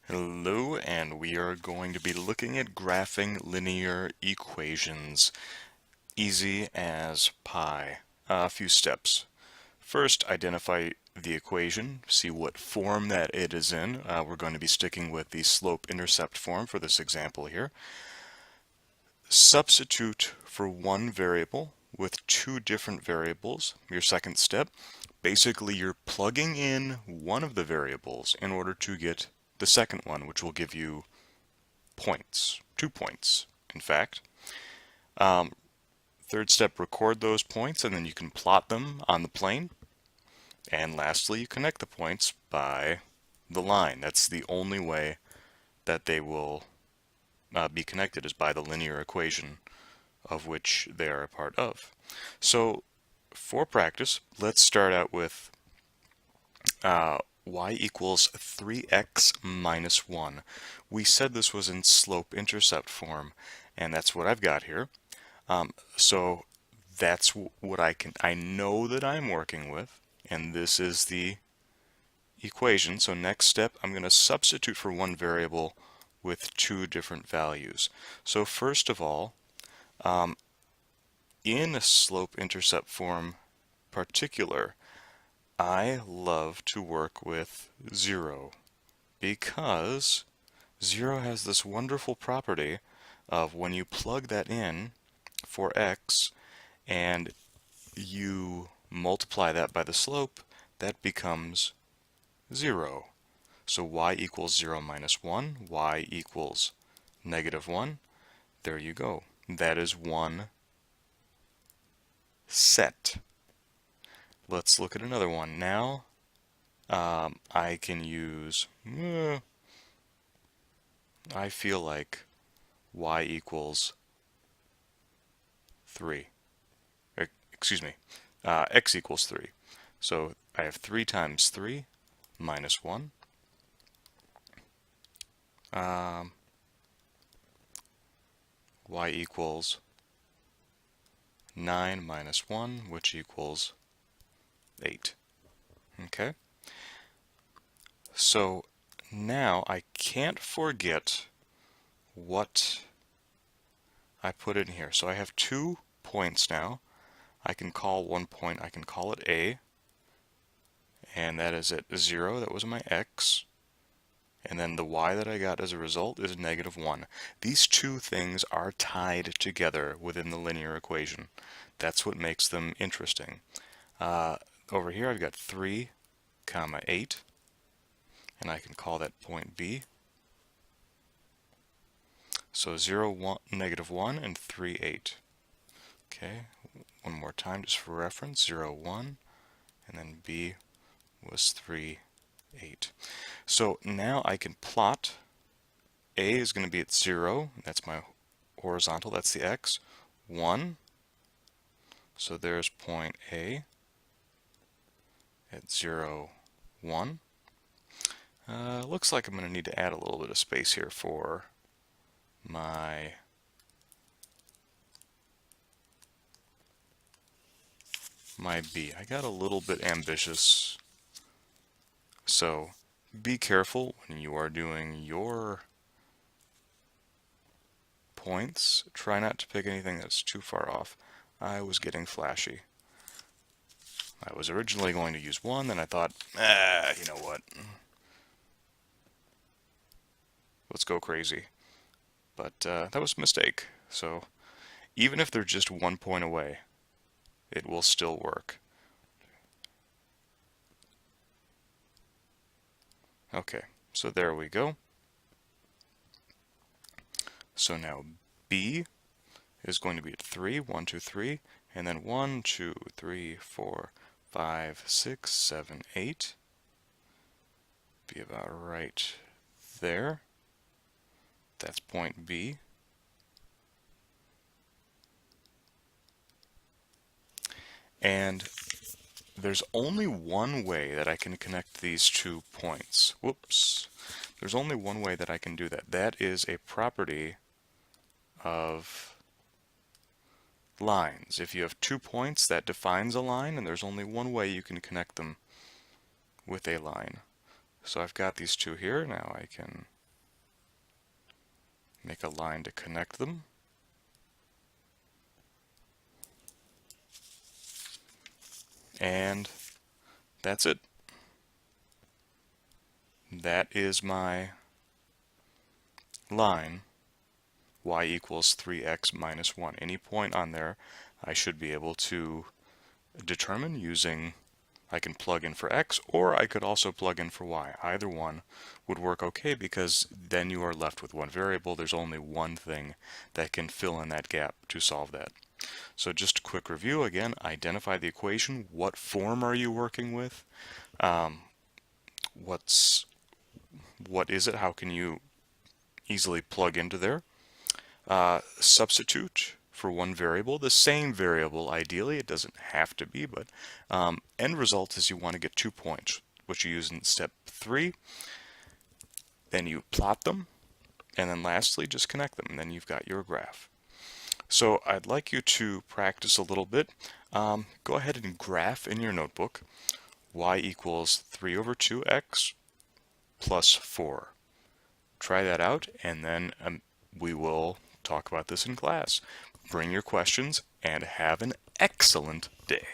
Hello, and we are going to be looking at graphing linear equations, easy as pie. A few steps. First, identify the equation, see what form that it is in. We're going to be sticking with the slope-intercept form for this example here. Substitute for one variable with two different variables. Your second step, basically you're plugging in one of the variables in order to get the second one, which will give you points, 2 points, in fact. Third step, record those points, and then you can plot them on the plane. And lastly, you connect the points by the line. That's the only way that they will be connected, is by the linear equation of which they are a part of. So for practice, let's start out with y equals 3x minus 1. We said this was in slope-intercept form, and that's what I've got here. So that's what I know that I'm working with, and this is the equation. So next step, I'm going to substitute for one variable with two different values. So first of all, in a slope-intercept form particular, I love to work with 0 because 0 has this wonderful property of when you plug that in for x and you multiply that by the slope, that becomes 0. So y equals 0 minus 1, y equals negative 1. There you go. That is one set. Let's look at another one. Now I can use, I feel like y equals 3. Excuse me, x equals 3. So I have 3 times 3 minus 1. Y equals 9 minus 1, which equals 8. Okay? So now I can't forget what I put in here. So I have 2 points now. I can call one point, I can call it A, and that is at 0, that was my x, and then the y that I got as a result is negative 1. These two things are tied together within the linear equation. That's what makes them interesting. Over here I've got 3, 8, and I can call that point B. So 0, 1, negative 1, and 3, 8. Okay, one more time just for reference, 0, 1, and then B was 3, 8. So now I can plot. A is going to be at 0, that's my horizontal, that's the x, 1. So there's point A at 0, 1. Looks like I'm going to need to add a little bit of space here for my B. I got a little bit ambitious, so be careful when you are doing your points. Try not to pick anything that's too far off. I was getting flashy. I was originally going to use 1, then I thought, you know what? Let's go crazy. But that was a mistake. So even if they're just 1 point away, it will still work. Okay, so there we go. So now B is going to be at 3, 1, 2, 3, and then 1, 2, 3, 4, 5, 6, 7, 8. Be about right there. That's point B. And there's only one way that I can connect these 2 points. Whoops. There's only one way that I can do that. That is a property of lines. If you have 2 points, that defines a line, and there's only one way you can connect them with a line. So I've got these 2 here. Now I can make a line to connect them. And that's it. That is my line, y equals 3x minus 1. Any point on there I should be able to determine using, I can plug in for x, or I could also plug in for y. Either one would work okay, because then you are left with one variable. There's only one thing that can fill in that gap to solve that. So just a quick review again: identify the equation. What form are you working with? What is it? How can you easily plug into there? Substitute for one variable, the same variable ideally. It doesn't have to be, but end result is you want to get 2 points, which you use in step 3. Then you plot them, and then lastly just connect them, and then you've got your graph. So I'd like you to practice a little bit. Go ahead and graph in your notebook y equals 3 over 2x plus 4. Try that out, and then we will talk about this in class. Bring your questions and have an excellent day.